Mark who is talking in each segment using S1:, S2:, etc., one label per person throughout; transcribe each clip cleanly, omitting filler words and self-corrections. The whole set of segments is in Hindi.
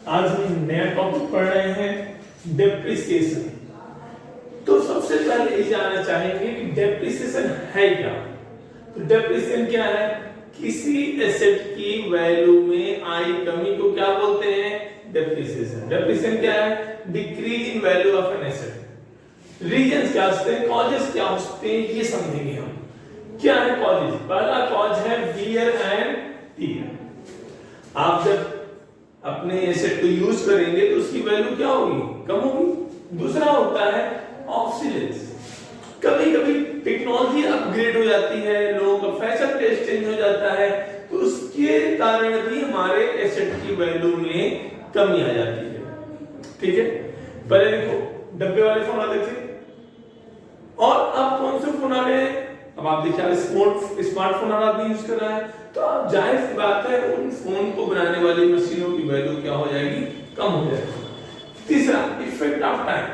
S1: आज हम नया टॉपिक पढ़ रहे हैं डेप्रिसिएशन। तो सबसे पहले ये जानना चाहेंगे कि डेप्रिसिएशन है क्या। तो डेप्रिसिएशन क्या है? किसी एसेट की वैल्यू में आई कमी को क्या बोलते हैं? डेप्रिसिएशन। डेप्रिसिएशन क्या है? Decrease in value of an asset. Reasons क्या होते हैं, कॉजेस क्या होते हैं, ये समझेंगे हम। क्या है कॉजेस? पहला कॉज है वियर एंड टीयर। आप जब अपने एसेट को यूज करेंगे तो उसकी वैल्यू क्या होगी? कम होगी। दूसरा होता है ऑब्सोलेंस। कभी कभी टेक्नोलॉजी अपग्रेड हो जाती है, लोगों का फैशन टेस्ट चेंज हो जाता है, तो उसके कारण भी हमारे एसेट की वैल्यू में कमी आ जाती है। ठीक है, पहले देखो डब्बे वाले फोन आते थे और अब कौन से फोन आ गए हैं? अब आप देखिए स्मार्टफोन आदमी यूज कर रहा है, तो अब जाहिर सी बात है उन फोन को बनाने वाली मशीनों की वैल्यू क्या हो जाएगी? कम हो जाएगी। तीसरा इफेक्ट ऑफ टाइम।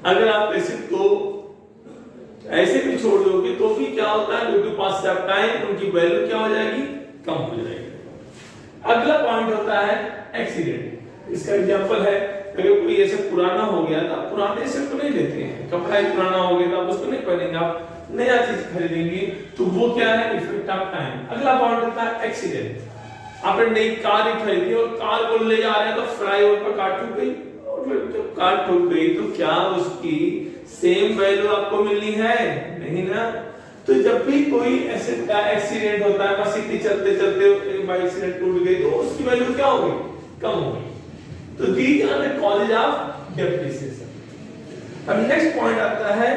S1: अगर आप एसेट को ऐसे भी छोड़ दोगे तो भी क्या होता है? Due to pass of time उनकी वैल्यू क्या हो जाएगी? कम हो जाएगी। अगला पॉइंट होता है एक्सीडेंट। इसका एग्जांपल है, अगर कोई एसेट पुराना हो गया तो आप पुराने एसेट को नहीं लेते हैं। कपड़ा ही पुराना हो गया तो आप उसको नहीं पहनेंगे, आप नया चीज खरीदेंगे, तो वो क्या है? Effect of time. अगला पॉइंट होता है एक्सीडेंट। आपने नई कार ही खरीदी और कार को ले जा रहे हैं तो फ्लाईओवर पर कार ठुक गई, और जब कार ठुक गई तो क्या उसकी सेम वैल्यू आपको मिलनी है? नहीं ना। तो जब भी कोई एसेट का एक्सीडेंट होता है, मशीन चलते चलते बाइक एक्सीडेंट टूट गई, तो उसकी वैल्यू क्या होगी? कम होगी। तो these are the causes of depreciation. अब नेक्स्ट पॉइंट आता है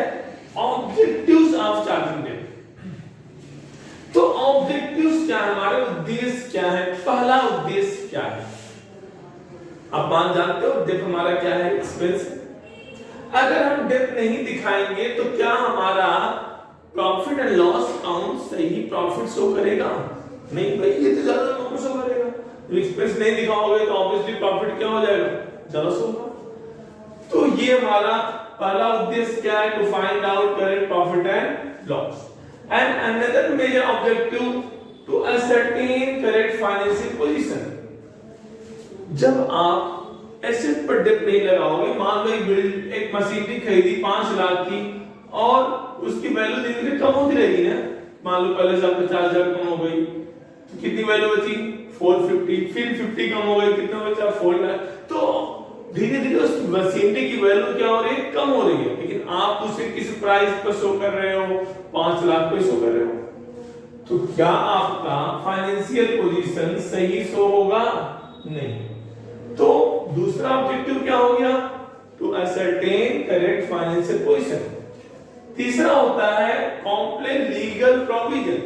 S1: ऑब्जेक्टिव्स ऑफ चार्जिंग डेट। तो ऑब्जेक्टिव्स क्या है? हमारे उद्देश्य क्या है? पहला उद्देश्य क्या है? आप मान जानते हो डेप्थ हमारा क्या है? एक्सपेंस। अगर हम डेप्थ नहीं दिखाएंगे तो क्या हमारा प्रॉफिट एंड लॉस अकाउंट सही प्रॉफिट शो करेगा? नहीं भाई, ये तो ज्यादा कम शो करेगा। एक्सपेंस नहीं दिखाओगे तो ऑब्वियसली प्रॉफिट क्या हो जाएगा? ज्यादा शो होगा। तो ये हमारा पहला उद्देश्य क्या है? To find out correct profit and loss. And another major objective to ascertain correct financial position. जब आप एसेट पर डेप्थ नहीं लगाओगे, मान लो एक मशीनरी खरीदी 5 लाख की और उसकी वैल्यू धीरे धीरे कम होती रहेगी ना। मान लो पहले साल 50,000 कम हो गई तो कितनी वैल्यू बची? 450। फिर 50 कम हो गई, कितना बचा? 4 लाख। तो धीरे धीरे उस मशीनरी की वैल्यू क्या हो रही है? कम हो रही है। लेकिन आप उसे किस प्राइस पर शो कर रहे हो? 5 लाख पे शो कर रहे हो। तो क्या आपका फाइनेंशियल पोजीशन सही शो होगा? नहीं। तो दूसरा ऑब्जेक्टिव क्या हो गया? To ascertain correct financial position. तीसरा होता है कॉम्प्लेन लीगल प्रोविजन।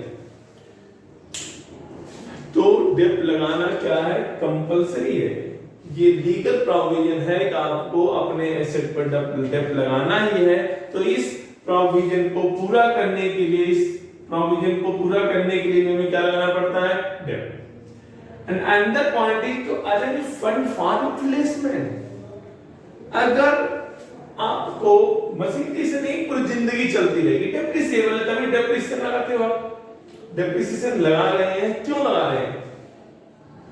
S1: तो डेप्थ लगाना क्या है? कंपलसरी है। ये लीगल प्रोविजन है कि आपको अपने एसेट पर डेप्थ लगाना ही है। तो इस प्रोविजन को पूरा करने के लिए हमें क्या लगाना पड़ता है? Dep. And another point is to arrange fund for replacement. अगर आपको मशीनरी से नहीं पूरी जिंदगी चलती रहेगी, डेप्रिसिएबल है, तभी डेप्रिसिएशन लगाते हो आप। डेप्रिसिएशन लगा रहे हैं, क्यों लगा रहे हैं?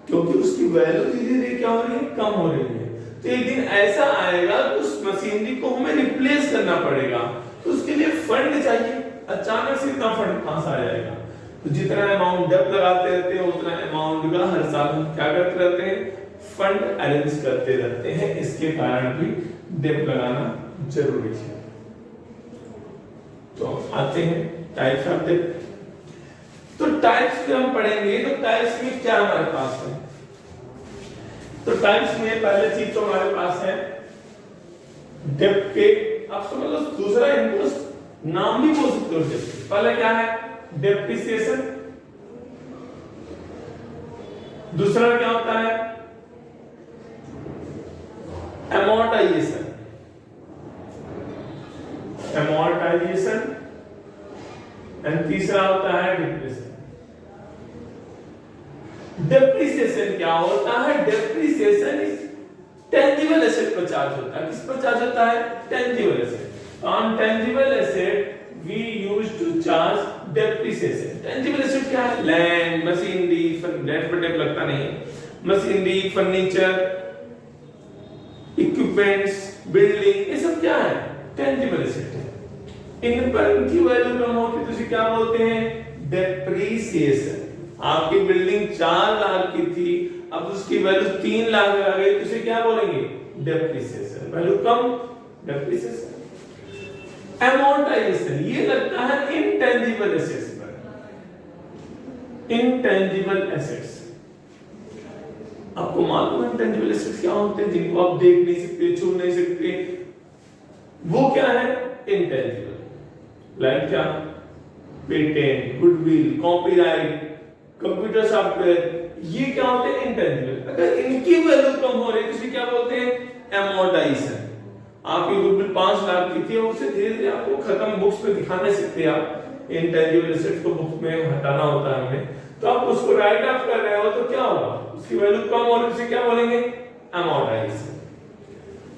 S1: क्योंकि उसकी वैल्यू धीरे धीरे क्या हो रही है? कम हो रही है। तो एक दिन ऐसा आएगा कि उस मशीनरी को हमें रिप्लेस करना पड़ेगा, तो उसके लिए फंड चाहिए। अचानक से इतना फंड कहां से आ जाएगा? तो जितना अमाउंट डेप्थ लगाते रहते हैं उतना अमाउंट का हर साल हम क्या करते रहते हैं? फंड अरेंज करते रहते हैं। इसके कारण भी डेप्थ लगाना जरूरी है। तो आते हैं टाइप्स ऑफ डेप्थ। तो टाइप्स में हम पढ़ेंगे, तो टाइप्स में क्या हमारे पास है? तो टाइप्स में पहले चीज तो हमारे पास है डेप्थ के, आप समझ लो दूसरा इनको नाम भी बोल सकते हो डेप्थ। पहले क्या है? डेप्रिसिएशन। दूसरा क्या होता है? अमोर्टाइजेशन। एंड तीसरा होता है डिप्रिसिएशन। डेप्रिसिएशन क्या होता है? डेप्रिसिएशन इज टेंजिबल एसेट पर चार्ज होता है। किस पर चार्ज होता है? Tangible asset. On tangible asset we use to charge depreciation. Tangible asset क्या है? लैंड, मशीनरी, लैंड पर डेप्थ लगता नहीं है। मशीनरी, फर्नीचर, इक्विपमेंट्स, बिल्डिंग, ये सब क्या है? टेंजिबल एसेट है। इन पर इनकी वैल्यू कम होती है तो इसे क्या बोलते हैं? डेप्रिसिएशन। आपकी बिल्डिंग 4 लाख की थी, अब उसकी वैल्यू 3 लाख आ गई तो इसे क्या बोलेंगे? डेप्रिसिएशन। वैल्यू कम, डेप्रिसिएशन। अमोर्टाइजेशन ये लगता है इंटेंजिबल एसेट्स पर। इंटेंजिबल एसेट्स आपको मालूम है इंटेंजिबल एसेट्स क्या होते हैं? जिनको आप देख नहीं सकते, छू नहीं सकते, वो क्या है? इंटेंजिबल। लाइक क्या? Patent, goodwill, copyright, computer software, ये क्या होते हैं? इंटेंजिबल। अगर इनकी वैल्यू कम हो रही है तो इसे क्या बोलते हैं? अमोर्टाइजेशन। आपकी गुडविल 5 लाख की थी, उसे धीरे धीरे आपको खत्म बुक्स में दिखा नहीं सकते आप। इंटेंजिबल एसेट्स को बुक्स में हटाना होता है हमें, तो आप उसको राइट ऑफ कर रहे हो तो क्या होगा? उसकी वैल्यू कम हो रही है, उसे क्या बोलेंगे? अमोर्टाइजेशन।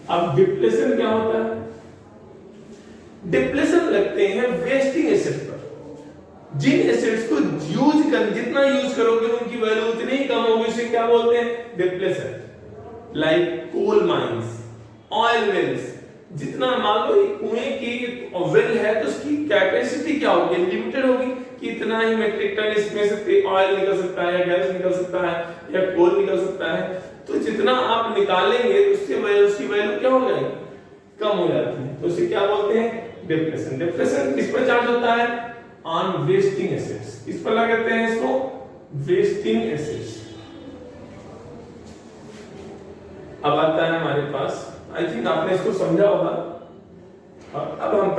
S1: अब डिप्लेशन क्या होता है? डिप्लेशन लगते हैं वेस्टिंग एसेट पर। जिन एसेट्स को यूज कर, जितना यूज करोगे उनकी वैल्यू उतनी ही कम होगी, इसे क्या बोलते हैं? Depletion. Like coal mines, oil wells, जितना मान लो कुएं की वेल है तो उसकी कैपेसिटी क्या होगी? लिमिटेड होगी कि इतना ही मेट्रिक टन इसमें से ऑयल निकल सकता है, या गैस निकल सकता है, या कोल निकल सकता है। तो जितना आप निकालेंगे उसकी वैल्यू क्या हो जाएगी? कम हो जाती है, तो उसे क्या बोलते हैं? डिप्लेशन। डिप्लेशन किस पर चार्ज होता है? On wasting assets. किस पर लगाते हैं इसको? Wasting assets. अब आता है हमारे पास, आई थिंक आपने इसको समझा होगा। अब हम